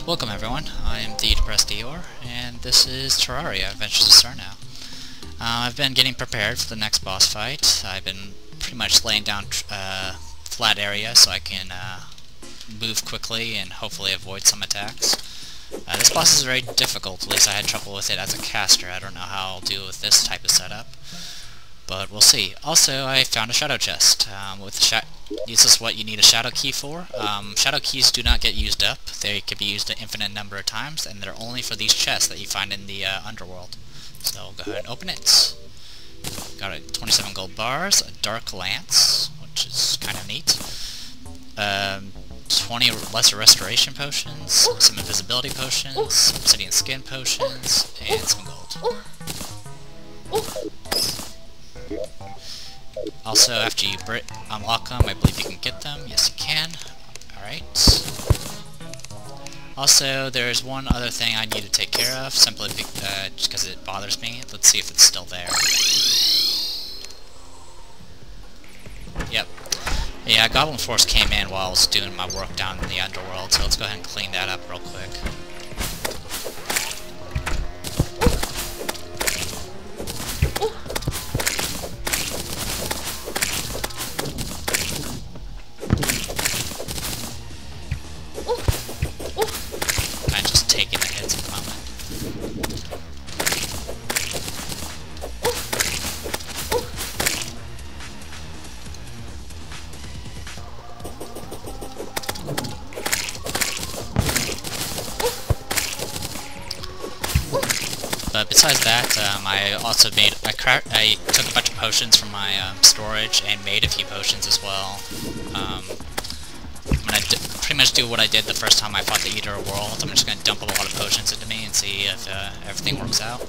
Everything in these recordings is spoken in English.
Welcome everyone, I am the Depressed Eeyore, and this is Terraria, Adventures of Sarnow. I've been getting prepared for the next boss fight. I've been pretty much laying down flat area so I can move quickly and hopefully avoid some attacks. This boss is very difficult, at least I had trouble with it as a caster. I don't know how I'll do with this type of setup, but we'll see. Also, I found a shadow chest. This is what you need a shadow key for. Shadow keys do not get used up. They can be used an infinite number of times, and they're only for these chests that you find in the underworld. So we'll go ahead and open it. Got 27 gold bars, a dark lance, which is kind of neat. 20 lesser restoration potions, some invisibility potions, obsidian skin potions, and some gold. Also, after you unlock them, I believe you can get them. Yes, you can. Alright. Also, there's one other thing I need to take care of, simply just because it bothers me. Let's see if it's still there. Yep. Yeah, Goblin Force came in while I was doing my work down in the underworld, so let's go ahead and clean that up real quick. I'm just taking the hits at the moment. But besides that, I also I took a bunch of potions from my storage and made a few potions as well. I'm gonna pretty much do what I did the first time I fought the Eater of Worlds. I'm just gonna dump a lot of potions into me and see if everything works out.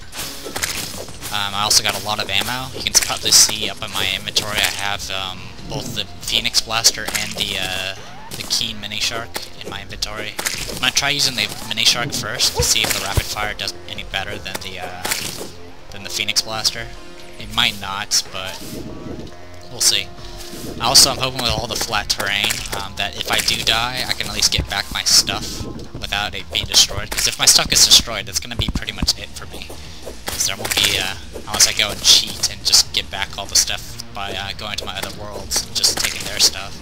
I also got a lot of ammo. You can probably see up in my inventory I have both the Phoenix Blaster and the Keen Mini Shark in my inventory. I'm gonna try using the Mini Shark first to see if the rapid fire does any better than the Phoenix Blaster. It might not, but we'll see. Also, I'm hoping with all the flat terrain that if I do die, I can at least get back my stuff without it being destroyed. Because if my stuff gets destroyed, that's gonna be pretty much it for me. Because there won't be unless I go and cheat and just get back all the stuff by going to my other worlds and just taking their stuff.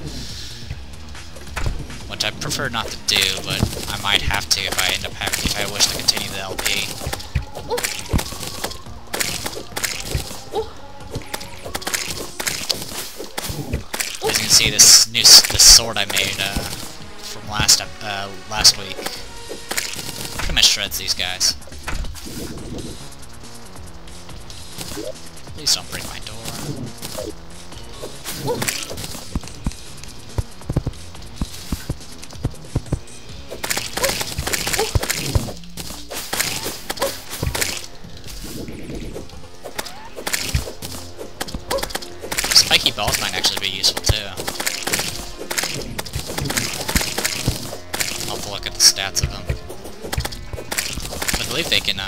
Which I prefer not to do, but I might have to if I wish to continue the LP. As you can see, this sword I made from last week pretty much shreds these guys. Please don't break my door. Spiky balls might actually be useful too. I'll have to look at the stats of them. I believe they can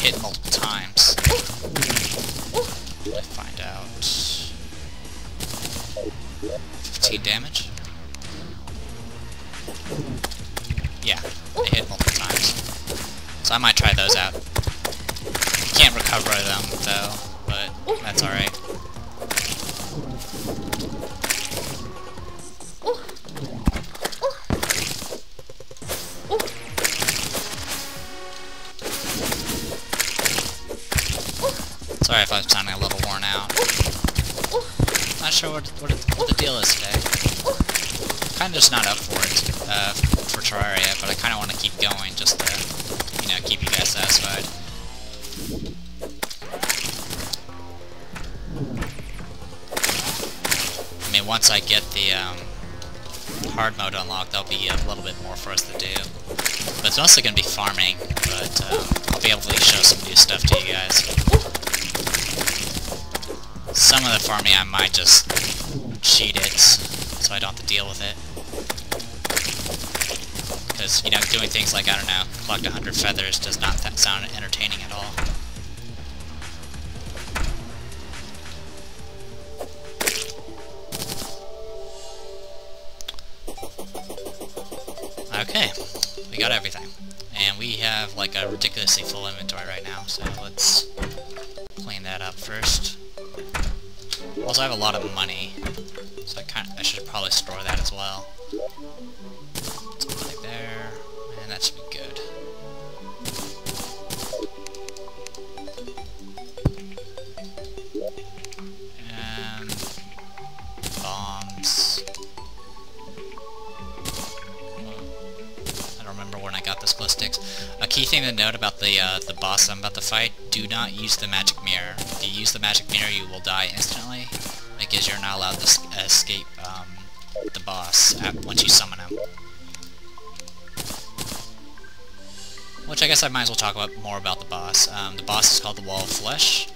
hit multiple times. Let's find out. 15 damage? Yeah, they hit multiple times. So I might try those out. You can't recover them though, but that's alright. Sorry if I'm sounding a little worn out. Not sure what the deal is today. Kinda just not up for it, for Terraria, but I kinda want to keep going just to, you know, keep you guys satisfied. I mean, once I get the hard mode unlocked, there'll be a little bit more for us to do. But it's mostly going to be farming, but I'll be able to show some new stuff to you guys. Some of the farming I might just cheat it, so I don't have to deal with it. Because, you know, doing things like, I don't know, collect 100 feathers does not sound entertaining at all. Okay, we got everything. And we have like a ridiculously full inventory right now, so let's clean that up first. Also, I have a lot of money, so I should probably store that as well. Something like there, and that should be good. And bombs. I don't remember when I got those glow sticks. A key thing to note about the boss I'm about to fight: do not use the magic mirror. If you use the magic mirror, you will die instantly, because you're not allowed to escape the boss once you summon him. Which I guess I might as well talk more about the boss. The boss is called the Wall of Flesh,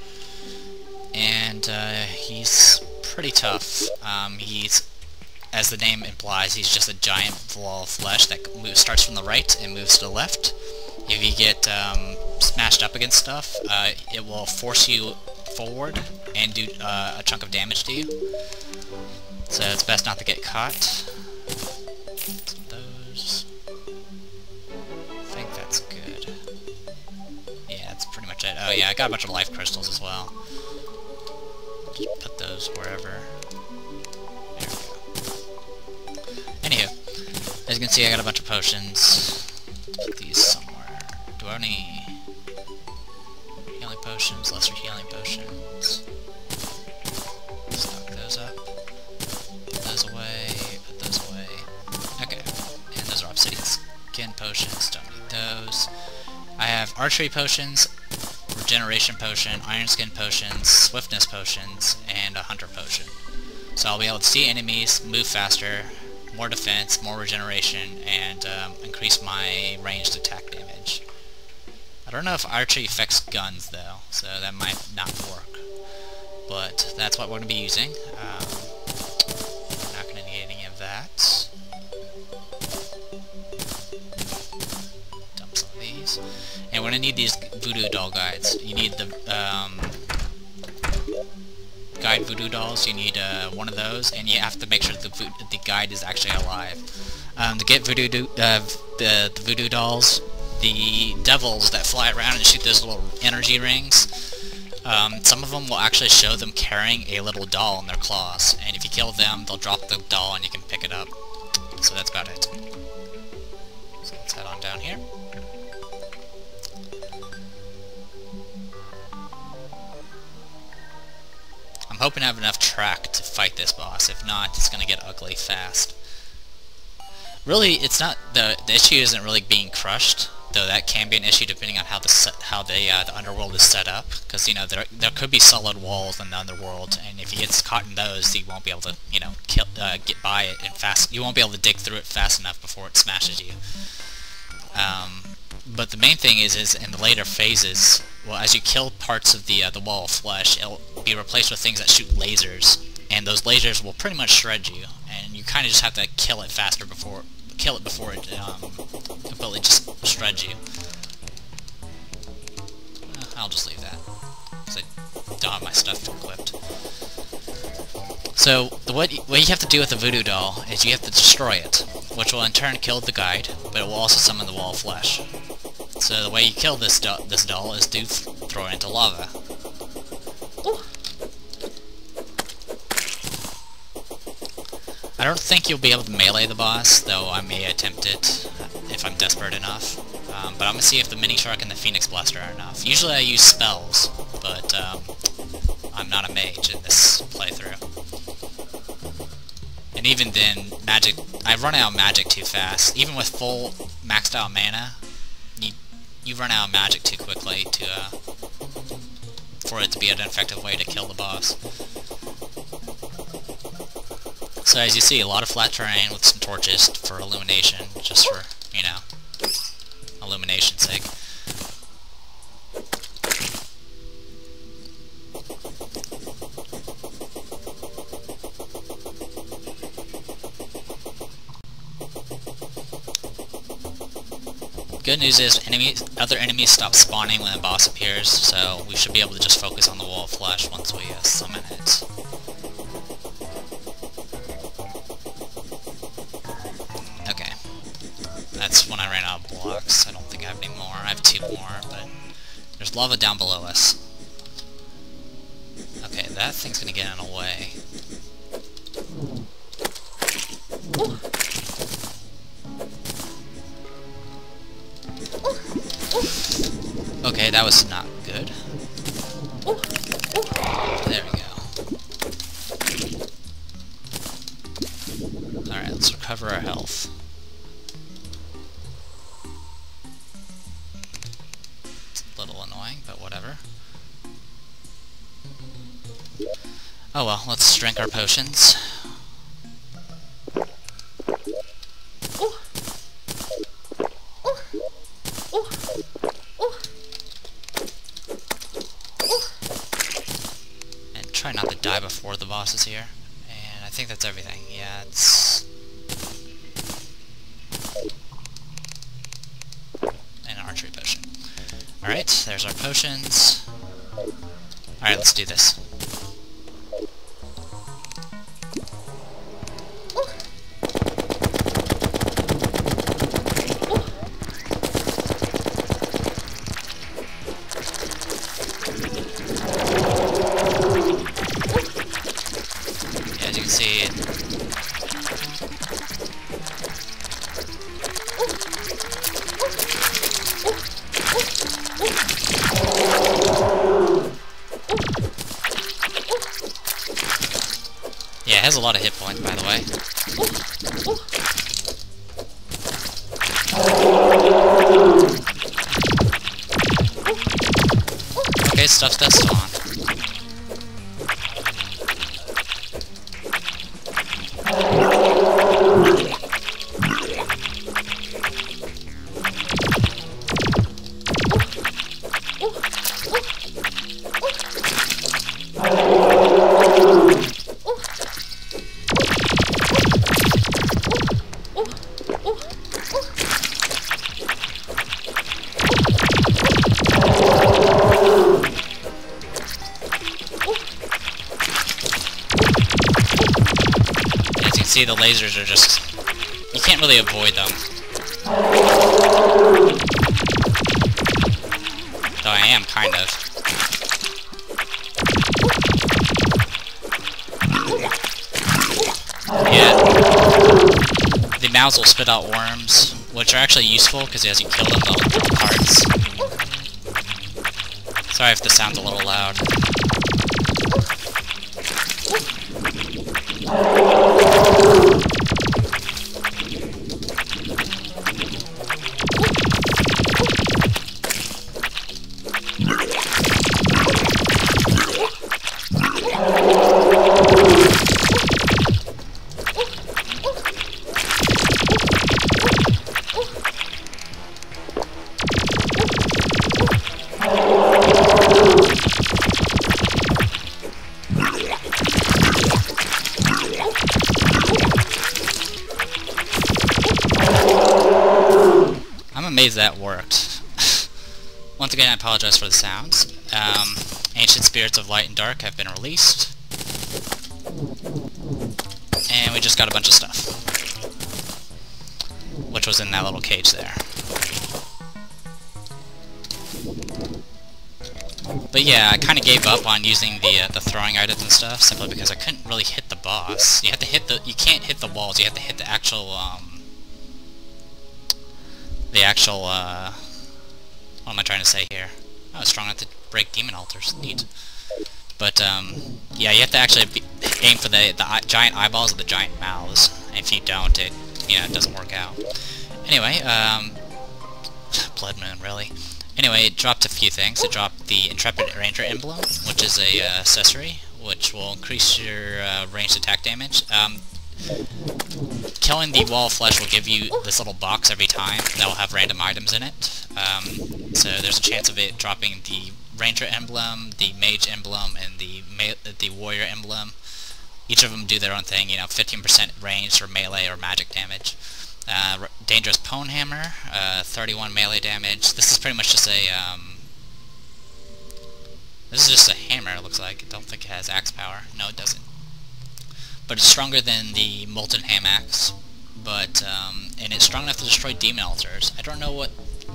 and he's pretty tough. He's, as the name implies, he's just a giant wall of flesh that starts from the right and moves to the left. If you get smashed up against stuff, it will force you forward and do a chunk of damage to you. So it's best not to get caught. Some of those. I think that's good. Yeah, that's pretty much it. Oh yeah, I got a bunch of life crystals as well. Just put those wherever. There we go. Anywho, as you can see, I got a bunch of potions. Put these somewhere. Do I have any healing potions? Lesser healing potions. Stock those up. Put those away. Put those away. Okay. And those are obsidian skin potions. Don't need those. I have archery potions, regeneration potion, iron skin potions, swiftness potions, and a hunter potion. So I'll be able to see enemies, move faster, more defense, more regeneration, and increase my ranged attack damage. I don't know if archery affects guns though, so that might not work. But that's what we're going to be using. We're not going to need any of that. Dump some of these. And we're going to need these voodoo doll guides. You need the guide voodoo dolls. You need one of those, and you have to make sure the guide is actually alive. To get the voodoo dolls, the devils that fly around and shoot those little energy rings, some of them will actually show them carrying a little doll in their claws, and if you kill them, they'll drop the doll and you can pick it up. So that's about it. So let's head on down here. I'm hoping I have enough track to fight this boss. If not, it's going to get ugly fast. Really, it's not the issue isn't really being crushed, though that can be an issue depending on how the underworld is set up. Because you know there could be solid walls in the underworld, and if he gets caught in those, he won't be able to get by it and fast. You won't be able to dig through it fast enough before it smashes you. But the main thing is in the later phases, well, as you kill parts of the wall of flesh, it'll be replaced with things that shoot lasers, and those lasers will pretty much shred you, and you kind of just have to kill it before it completely just shreds you. I'll just leave that, because I don't have my stuff equipped. So, what you have to do with the voodoo doll is you have to destroy it, which will in turn kill the guide, but it will also summon the wall of flesh. So the way you kill this doll is to throw it into lava. Ooh. I don't think you'll be able to melee the boss, though I may attempt it if I'm desperate enough. But I'm going to see if the Mini Shark and the Phoenix Blaster are enough. Usually I use spells, but I'm not a mage in this playthrough. And even then, magic, I run out of magic too fast. Even with full maxed out mana, you run out of magic too quickly for it to be an effective way to kill the boss. So as you see, a lot of flat terrain with some torches for illumination, just for, you know, illumination's sake. Good news is other enemies stop spawning when the boss appears, so we should be able to just focus on the wall of flesh once we summon it. Okay. blocks. I don't think I have any more. I have 2 more, but there's lava down below us. Okay, that thing's gonna get in the way. Okay, that was not good. There we go. Alright, let's recover our health. It's a little annoying, but whatever. Oh well, let's drink our potions. And try not to die before the boss is here. And I think that's everything. Yeah, it's... an archery potion. Alright, there's our potions. Alright, let's do this. As you can see, yeah, it has a lot of hit points, by the way. Okay, stuff's that spawn. See, the lasers are just... you can't really avoid them. Though I am, kind of. Yeah. The mouths will spit out worms, which are actually useful, because as you kill them, they'll drop hearts. Sorry if the sound's a little loud. I'm amazed that worked. Once again, I apologize for the sounds. Ancient Spirits of Light and Dark have been released. And we just got a bunch of stuff. Which was in that little cage there. But yeah, I kind of gave up on using the throwing items and stuff, simply because I couldn't really hit the boss. You have to hit the... you can't hit the walls, you have to hit the actual, what am I trying to say here? Oh, it's strong enough to break demon altars. Neat. But, yeah, you have to actually aim for the giant eyeballs of the giant mouths. And if you don't, it, you know, it doesn't work out. Anyway, Blood Moon, really. Anyway, it dropped a few things. It dropped the Intrepid Ranger Emblem, which is a accessory, which will increase your ranged attack damage. Killing the wall of flesh will give you this little box every time that will have random items in it. So there's a chance of it dropping the Ranger Emblem, the Mage Emblem, and the Warrior Emblem. Each of them do their own thing, you know, 15% ranged or melee or magic damage. Dangerous Pwn Hammer, 31 melee damage. This is pretty much just a, this is just a hammer, it looks like. I don't think it has axe power. No, it doesn't. But it's stronger than the Molten Ham Axe. but and it's strong enough to destroy demon altars. I don't know what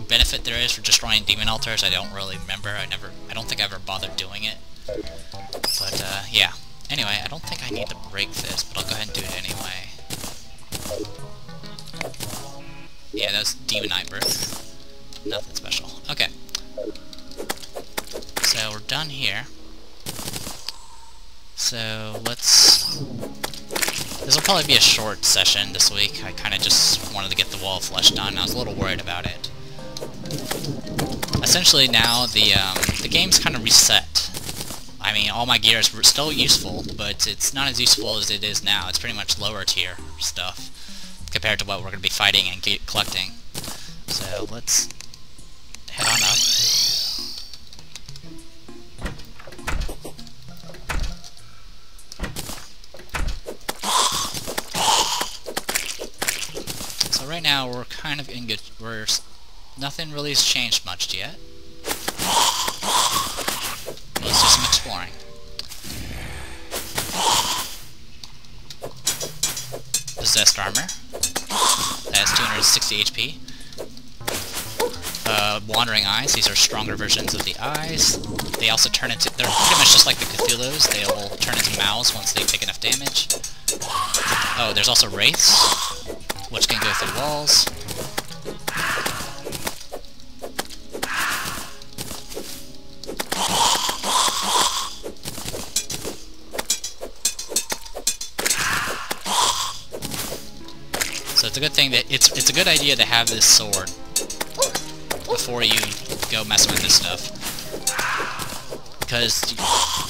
benefit there is for destroying demon altars. I don't really remember. I don't think I ever bothered doing it. But yeah. Anyway, I don't think I need to break this, but I'll go ahead and do it anyway. Yeah, that's Demon Nightbird. Nothing special. Okay. So we're done here. So let's... This will probably be a short session this week. I kind of just wanted to get the wall of flesh done. I was a little worried about it. Essentially now the game's kind of reset. I mean, all my gear is still useful, but it's not as useful as it is now. It's pretty much lower tier stuff compared to what we're going to be fighting and collecting. So let's head on up. So right now we're kind of in good... Nothing really has changed much yet. Let's do some exploring. Possessed armor. That has 260 HP. Wandering eyes. These are stronger versions of the eyes. They also turn into... They're pretty much just like the Cthulhu's. They'll turn into mouths once they take enough damage. Oh, there's also wraiths, which can go through walls. So it's a good thing that it's a good idea to have this sword before you go messing with this stuff, because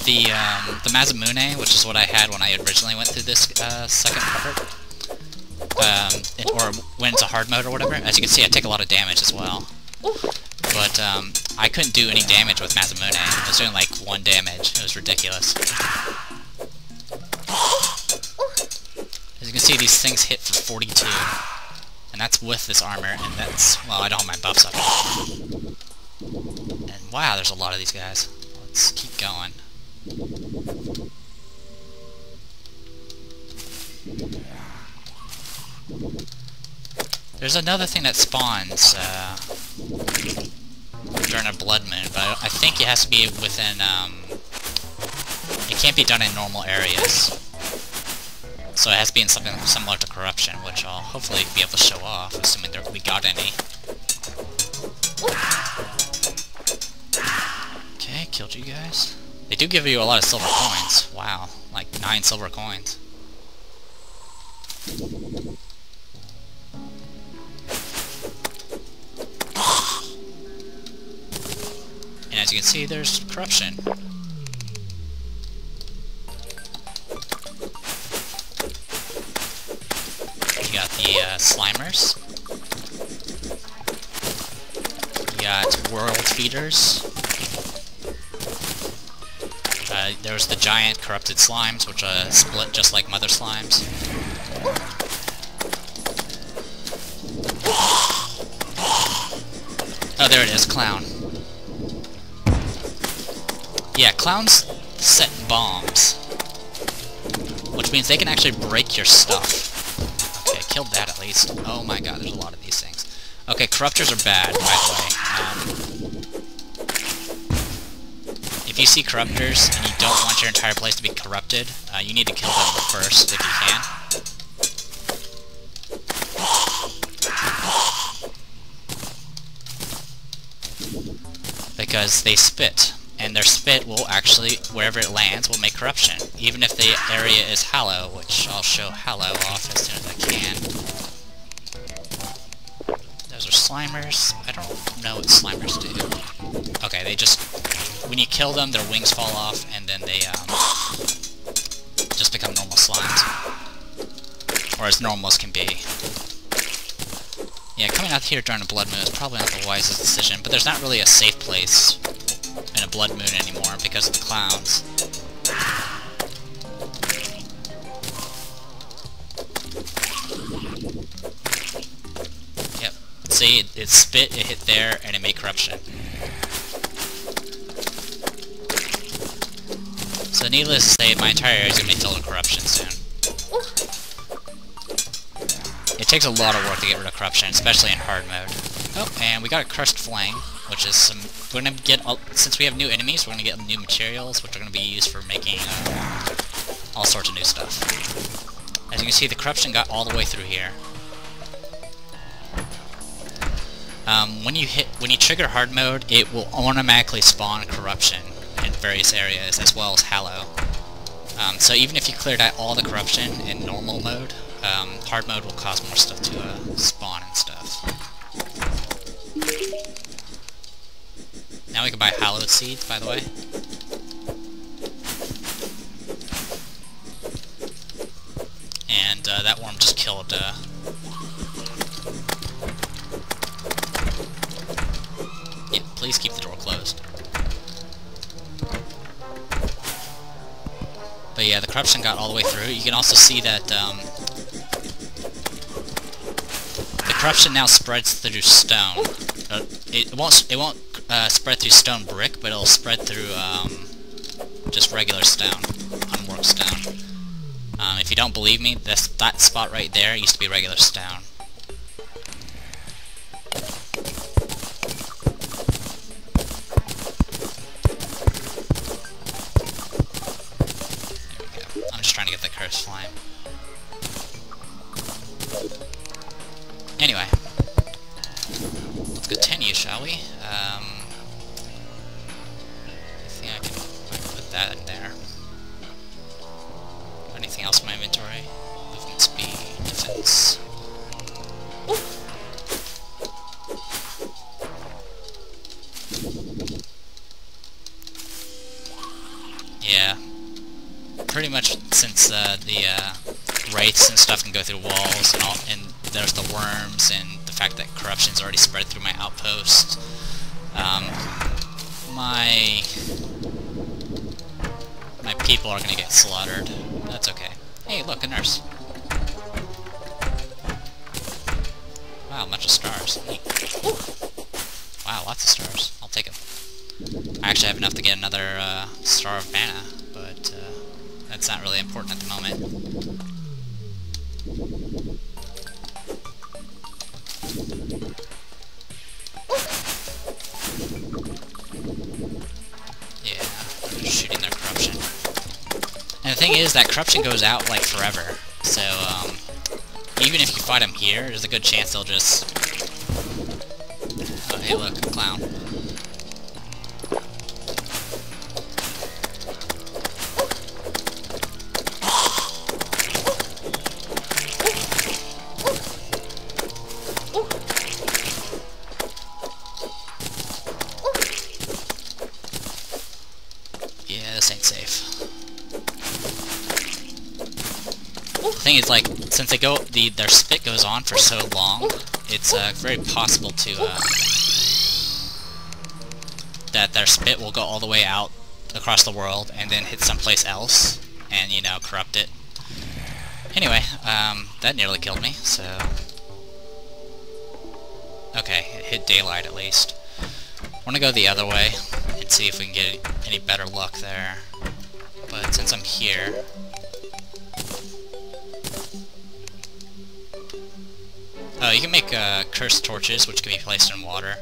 the Mazamune, which is what I had when I originally went through this second part, or when it's a hard mode or whatever. As you can see, I take a lot of damage as well. But I couldn't do any damage with Mazamune. I was doing like 1 damage. It was ridiculous. As you can see, these things hit for 42. And that's with this armor, and that's... Well, I don't have my buffs up. And wow, there's a lot of these guys. Let's keep going. There's another thing that spawns during a blood moon, but I think it has to be within... It can't be done in normal areas. So it has to be in something similar to corruption, which I'll hopefully be able to show off, assuming that we got any. Okay, killed you guys. They do give you a lot of silver coins. Wow, like 9 silver coins. And as you can see, there's corruption. You got the Slimers. You got World Feeders. There's the giant corrupted slimes, which split just like Mother Slimes. Oh, there it is, Clown. Yeah, clowns set bombs, which means they can actually break your stuff. Okay, killed that at least. Oh my god, there's a lot of these things. Okay, corruptors are bad, by the way. If you see corruptors and you don't want your entire place to be corrupted, you need to kill them first if you can. Because they spit, and their spit will actually, wherever it lands, will make corruption, even if the area is hallow, which I'll show hallow off as soon as I can. Those are Slimers. I don't know what Slimers do. Okay, they just, when you kill them, their wings fall off, and then they just become normal slimes. Or as normal as can be. Yeah, coming out here during a blood moon is probably not the wisest decision, but there's not really a safe place in a blood moon anymore because of the clowns. Yep. See, it spit, it hit there, and it made corruption. So needless to say, my entire area is going to be filled with corruption soon. It takes a lot of work to get rid of corruption, especially in hard mode. Oh, and we got a cursed flame, which is some. We're gonna get since we have new enemies, we're gonna get new materials, which are gonna be used for making all sorts of new stuff. As you can see, the corruption got all the way through here. When you trigger hard mode, it will automatically spawn corruption in various areas, as well as Hallow. So even if you cleared out all the corruption in normal mode, hard mode will cause more stuff to spawn and stuff. Now we can buy hallowed seeds, by the way. And that worm just killed. Yeah, please keep the door closed. But yeah, the corruption got all the way through. You can also see that the corruption now spreads through stone. It won't spread through stone brick, but it'll spread through just regular stone, unworked stone. If you don't believe me, that spot right there used to be regular stone. Trying to get the cursed flame. Anyway, let's continue, shall we? I think I can put that in there. Anything else in my inventory? Movement speed, defense. Yeah. Pretty much since the wraiths and stuff can go through walls and there's the worms and the fact that corruption's already spread through my outpost, my people are gonna get slaughtered. That's okay. Hey, look, a nurse. Wow, a bunch of stars. Neat. Wow, lots of stars. I'll take them. I actually have enough to get another star of mana, but that's not really important at the moment. Yeah, they're shooting their corruption. And the thing is, that corruption goes out, like, forever. So, even if you fight them here, there's a good chance they'll just... Oh, hey look, a clown. Yeah, this ain't safe. The thing is, like, since their spit goes on for so long, it's very possible to that their spit will go all the way out across the world and then hit someplace else and, you know, corrupt it. Anyway, that nearly killed me, so... Okay, it hit daylight at least. I want to go the other way and see if we can get any better luck there. But since I'm here... Oh, you can make cursed torches, which can be placed in water.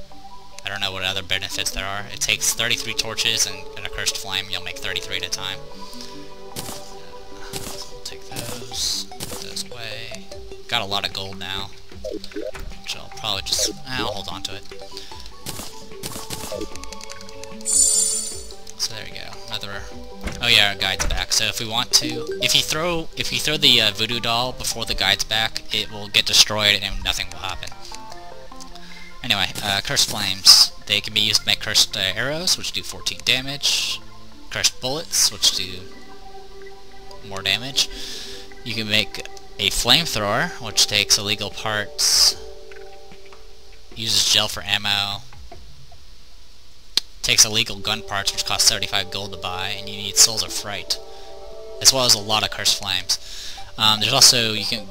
I don't know what other benefits there are. It takes 33 torches and a cursed flame. You'll make 33 at a time. So we'll take those. Put those away. Got a lot of gold now. Which I'll probably just... I'll hold on to it. So there you go. Another... Oh yeah, our guide's back. So if we want to... If you throw the voodoo doll before the guide's back, it will get destroyed and nothing will happen. Anyway, cursed flames. They can be used to make cursed arrows, which do 14 damage. Cursed bullets, which do more damage. You can make a flamethrower, which takes illegal parts, uses gel for ammo, takes illegal gun parts, which cost 75 gold to buy, and you need Souls of Fright, as well as a lot of cursed flames. There's also, you can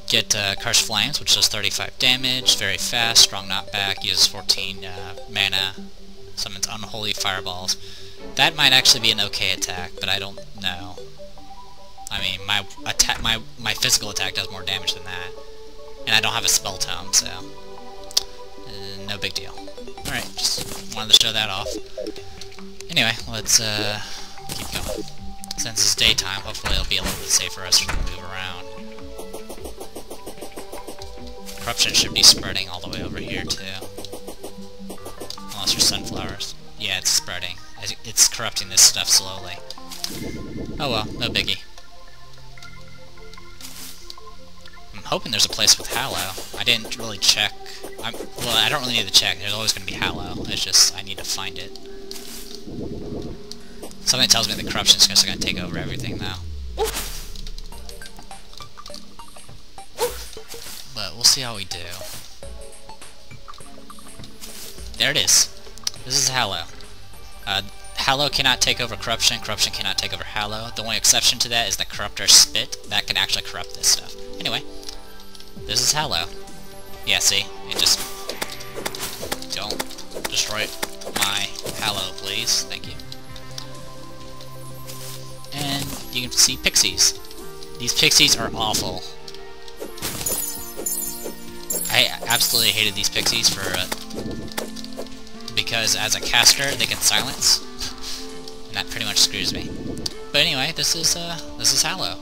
get Cursed Flames, which does 35 damage, very fast, strong knockback, uses 14 mana, summons unholy fireballs. That might actually be an okay attack, but I don't know. I mean, my physical attack does more damage than that. I don't have a spell tome, so no big deal. Alright, just wanted to show that off. Anyway, let's keep going. Since it's daytime, hopefully it'll be a little bit safer for us to move around. Corruption should be spreading all the way over here, too. Unless there's sunflowers. Yeah, it's spreading. It's corrupting this stuff slowly. Oh well, no biggie. I'm hoping there's a place with Hallow. I didn't really check. Well, I don't really need to check. There's always going to be Hallow. It's just, I need to find it. Something tells me the corruption's just going to take over everything now. But we'll see how we do. There it is. This is Hallow. Hallow cannot take over Corruption. Corruption cannot take over Hallow. The only exception to that is the Corruptor's Spit. That can actually corrupt this stuff. Anyway, this is Hallow. Yeah, see? It just... Don't destroy my Hallow, please. Thank you. And you can see pixies. These pixies are awful. I absolutely hated these pixies for... because as a caster, they can silence. And that pretty much screws me. But anyway, this is Hallow.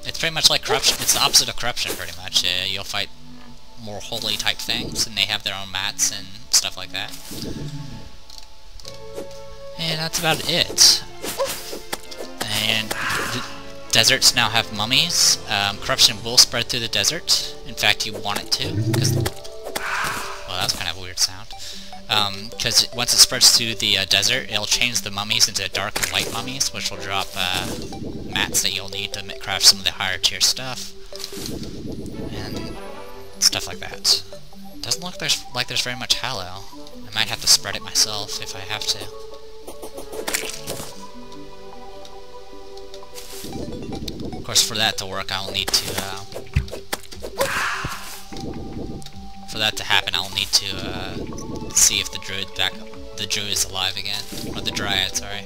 It's pretty much like Corruption. It's the opposite of Corruption, pretty much. You'll fight more holy type things, and they have their own mats and stuff like that. And that's about it. And the deserts now have mummies. Corruption will spread through the desert. In fact, you want it to, because... Well, that was kind of a weird sound. Because once it spreads through the desert, it'll change the mummies into dark and light mummies, which will drop mats that you'll need to craft some of the higher tier stuff. And stuff like that. Doesn't look like there's very much Hallow. I might have to spread it myself if I have to. Of course, for that to work, I'll need to... for that to happen, I'll need to see if the druid is alive again, or the dryad, sorry.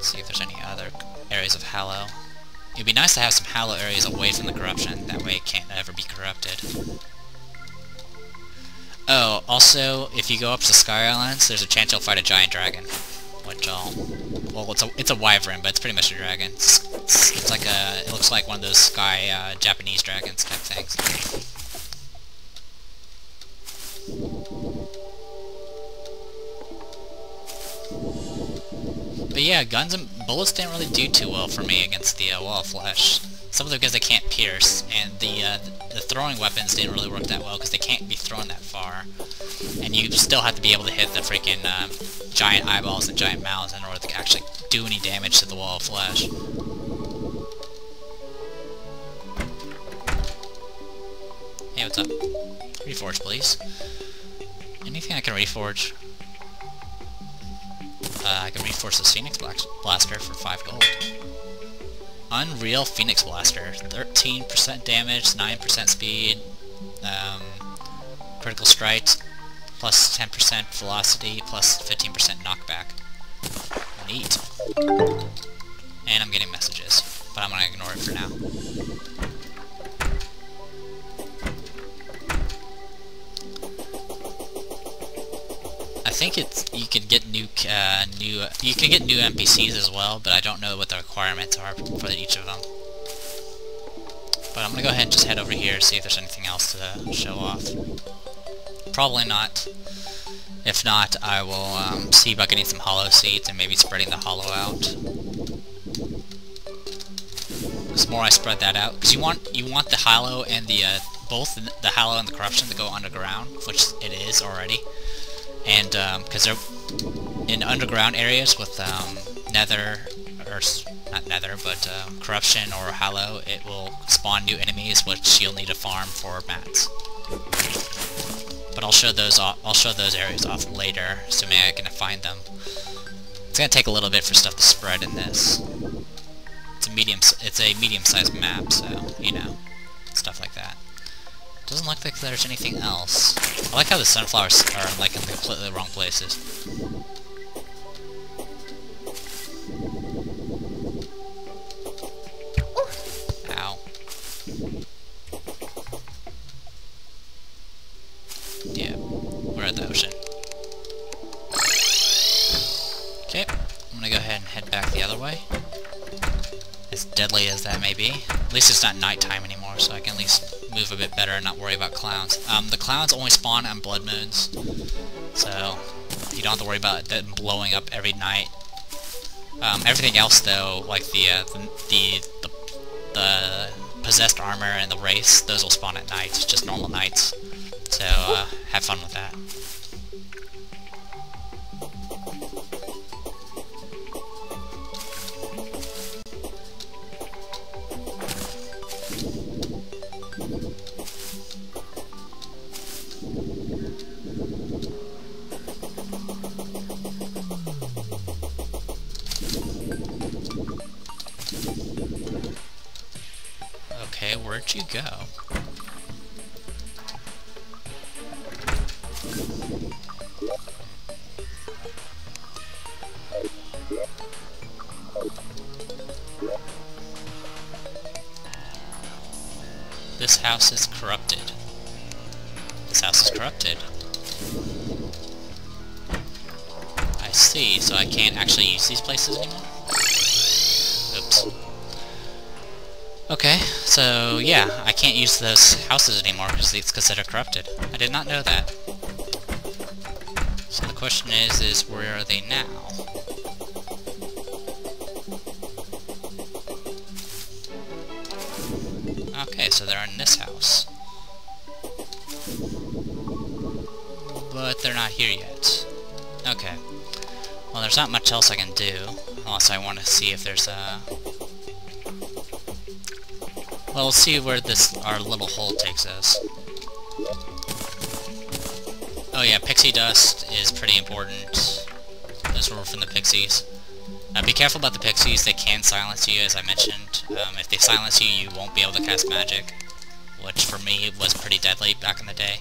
See if there's any other areas of Hallow. It'd be nice to have some Hallow areas away from the corruption, that way it can't ever be corrupted. Oh, also, if you go up to Sky Islands, there's a chance you'll fight a giant dragon. Which well, it's a wyvern, but it's pretty much a dragon. It's like a, it looks like one of those sky Japanese dragons type things. But yeah, guns and bullets didn't really do too well for me against the wall of flesh. Some of them because they can't pierce, and the throwing weapons didn't really work that well because they can't be thrown that far. And you still have to be able to hit the freaking giant eyeballs and giant mouths in order to actually do any damage to the wall of flesh. Hey, what's up? Reforge, please. Anything I can reforge? I can reforge this Phoenix Blaster for 5 gold. Unreal Phoenix Blaster. 13% damage, 9% speed, critical strike, plus 10% velocity, plus 15% knockback. Neat. And I'm getting messages, but I'm gonna ignore it for now. I think you can get new NPCs as well, but I don't know what the requirements are for each of them. But I'm gonna go ahead and just head over here and see if there's anything else to show off. Probably not. If not, I will see about getting some hollow seeds and maybe spreading the hollow out. The more I spread that out, because you want the hollow and the both the hollow and the corruption to go underground, which it is already. And because they're in underground areas with nether, or not nether, but corruption or hollow, it will spawn new enemies, which you'll need to farm for mats. But I'll show those off. I'll show those areas off later, assuming I can find them. It's gonna take a little bit for stuff to spread in this. It's a medium-sized map, so you know, stuff like that. Doesn't look like there's anything else. I like how the sunflowers are like in the completely wrong places. Ow. Yeah, we're at the ocean. Okay, I'm gonna go ahead and head back the other way. As deadly as that may be. At least it's not nighttime anymore, so I can at least move a bit better and not worry about clowns. The clowns only spawn on blood moons, so you don't have to worry about them blowing up every night. Everything else, though, like the possessed armor and the wraiths, those will spawn at night, just normal nights. So have fun with that. Okay, where'd you go? This house is corrupted. This house is corrupted. I see, so I can't actually use these places anymore? Oops. Okay, so yeah, I can't use those houses anymore because it's considered corrupted. I did not know that. So the question is where are they now? Okay, so they're in this house. But they're not here yet. Okay. Well, there's not much else I can do, unless I want to see if there's a... Well, we'll see where our little hole takes us. Oh yeah, pixie dust is pretty important. Those were from the pixies. Be careful about the pixies, they can silence you, as I mentioned. If they silence you, you won't be able to cast magic, which for me was pretty deadly back in the day.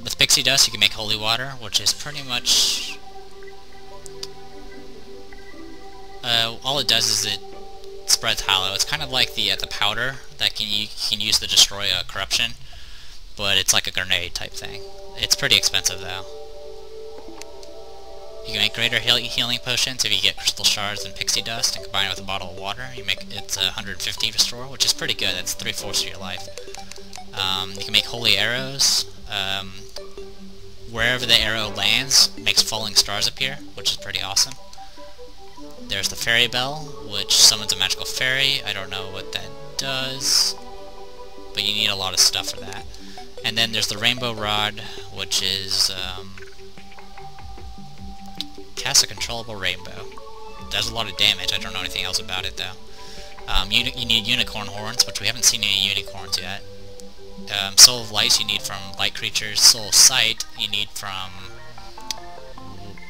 With pixie dust, you can make holy water, which is pretty much... all it does is it spreads hollow. It's kind of like the powder that you can use to destroy corruption, but it's like a grenade type thing. It's pretty expensive though. You can make greater healing potions if you get crystal shards and pixie dust and combine it with a bottle of water. It's 150 restore, which is pretty good. That's 3/4 of your life. You can make holy arrows. Wherever the arrow lands, makes falling stars appear, which is pretty awesome. There's the fairy bell, which summons a magical fairy. I don't know what that does, but you need a lot of stuff for that. And then there's the rainbow rod, which is cast a controllable rainbow. It does a lot of damage. I don't know anything else about it though. You need unicorn horns, which we haven't seen any unicorns yet. Soul of Light you need from light creatures. Soul of Sight you need from...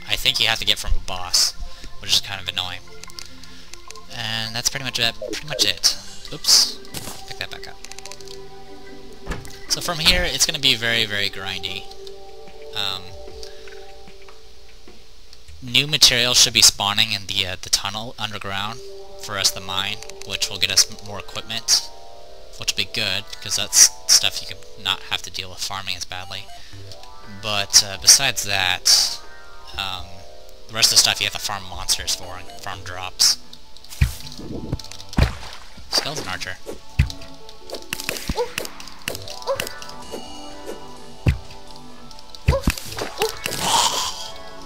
I think you have to get from a boss, which is kind of annoying. And that's pretty much it. Oops. Pick that back up. So from here, it's going to be very, very grindy. New materials should be spawning in the tunnel underground for us to mine, which will get us more equipment, which will be good, because that's stuff you could not have to deal with farming as badly. But besides that, the rest of the stuff you have to farm monsters for and farm drops. Skeleton archer.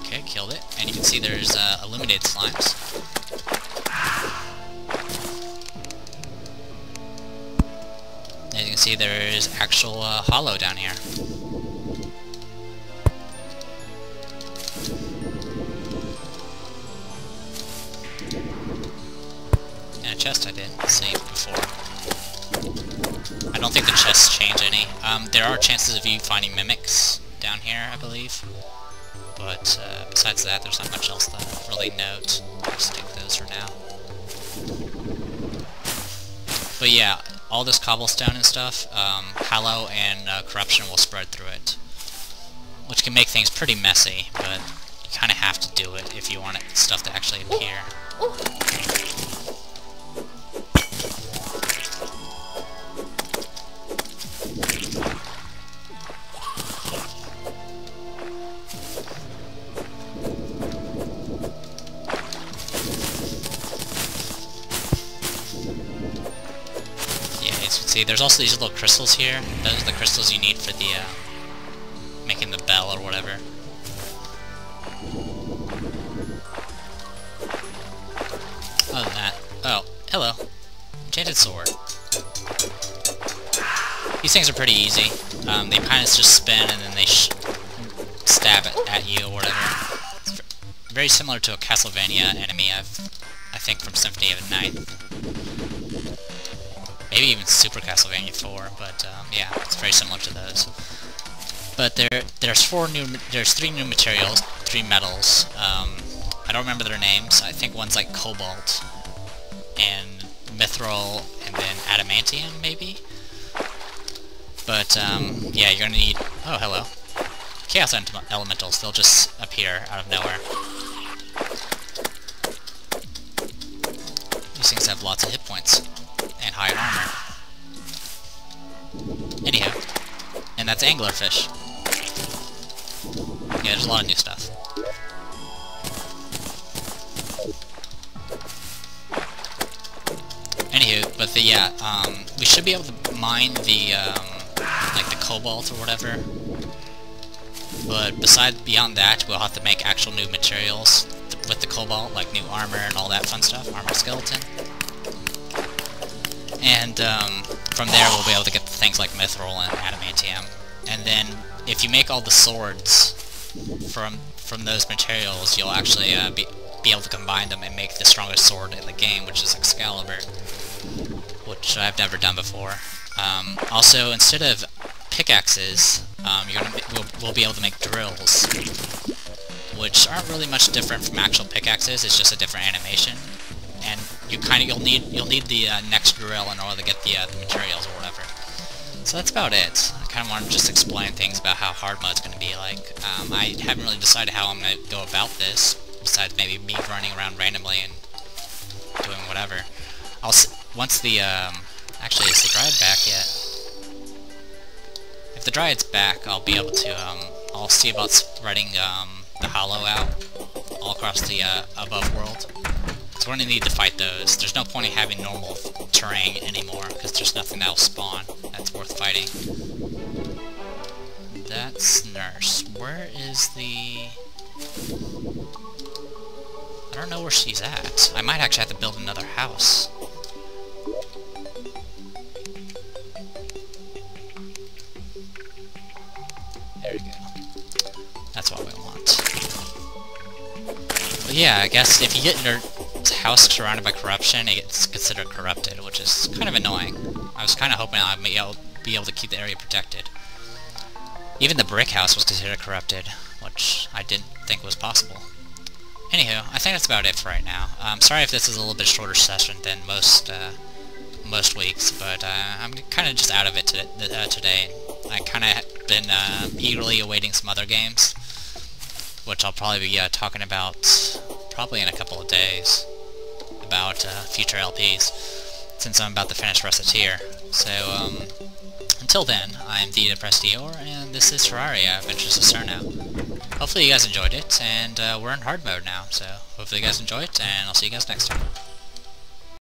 Okay, killed it. And you can see there's illuminated slimes. As you can see, there's actual hollow down here. And a chest I did save before. I don't think the chests change any. There are chances of you finding mimics down here, I believe. But besides that, there's not much else to really note. Just take those for now. But yeah, all this cobblestone and stuff, Hallow and Corruption will spread through it. Which can make things pretty messy, but you kind of have to do it if you want stuff to actually appear. See, there's also these little crystals here. Those are the crystals you need for the, making the bell or whatever. Other than that... Oh, hello. Enchanted sword. These things are pretty easy. They kind of just spin and then they stab at you or whatever. It's very similar to a Castlevania enemy, I think, from Symphony of the Night. Maybe even Super Castlevania 4, but yeah, it's very similar to those. But there's three new materials, 3 metals. I don't remember their names. I think one's like cobalt and mithril and then adamantium, maybe. But yeah, you're gonna need. Oh, hello. Chaos elementals. They'll just appear out of nowhere. These things have lots of hit points and high armor. Anyhow, and that's anglerfish. Yeah, there's a lot of new stuff. Anywho, but we should be able to mine the like the cobalt or whatever. But beyond that, we'll have to make actual new materials with the cobalt, like new armor and all that fun stuff, armor skeleton. And from there, we'll be able to get things like mithril and adamantium. And then, if you make all the swords from those materials, you'll actually be able to combine them and make the strongest sword in the game, which is Excalibur, which I've never done before. Also, instead of pickaxes, we'll be able to make drills, which aren't really much different from actual pickaxes. It's just a different animation, and you'll need the next drill in order to get the materials or whatever. So that's about it. I kind of want to just explain things about how hard mode's going to be like. I haven't really decided how I'm going to go about this, besides maybe me running around randomly and doing whatever. Once the actually, is the dryad back yet? If the dryad's back, I'll be able to I'll see about spreading the hollow out all across the above world. So we're gonna need to fight those. There's no point in having normal terrain anymore because there's nothing that'll spawn that's worth fighting. That's Nurse. Where is the? I don't know where she's at. I might actually have to build another house. There we go. That's what we want. But yeah, I guess if you get your house surrounded by corruption, it gets considered corrupted, which is kind of annoying. I was kind of hoping I'd be able to keep the area protected. Even the brick house was considered corrupted, which I didn't think was possible. Anywho, I think that's about it for right now. Sorry if this is a little bit shorter session than most weeks, but I'm kind of just out of it today. I kind of been eagerly awaiting some other games, which I'll probably be talking about probably in a couple of days about future LPs, since I'm about to finish Reciteer. So until then, I'm the Depressed Eeyore, and this is Terraria Adventures of Cerno. Hopefully you guys enjoyed it, and we're in hard mode now, so hopefully you guys enjoy it, and I'll see you guys next time.